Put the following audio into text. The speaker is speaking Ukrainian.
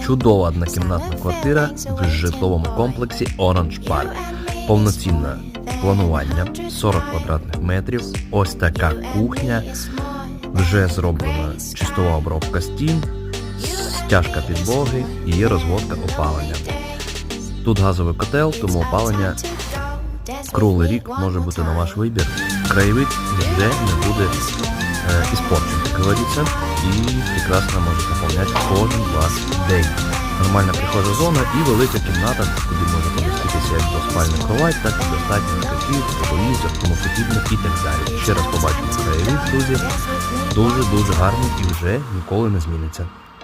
Чудова однокімнатна квартира в житловому комплексі Orange Park. Повноцінне планування, 40 квадратних метрів, ось така кухня, вже зроблена чистова обробка стін, стяжка підлоги і є розводка опалення. Тут газовий котел, тому опалення круглий рік може бути на ваш вибір. Краєвид ніде не буде іспорчен, як говориться, і прекрасно може наповняти кожен ваш день. Нормальна прихожа зона і велика кімната, куди може поміститися як двоспальна кровать, так і достатньо котів, телевізор, кому потрібно і так далі. Ще раз побачимо краєвид, друзі, дуже-дуже гарний і вже ніколи не зміниться.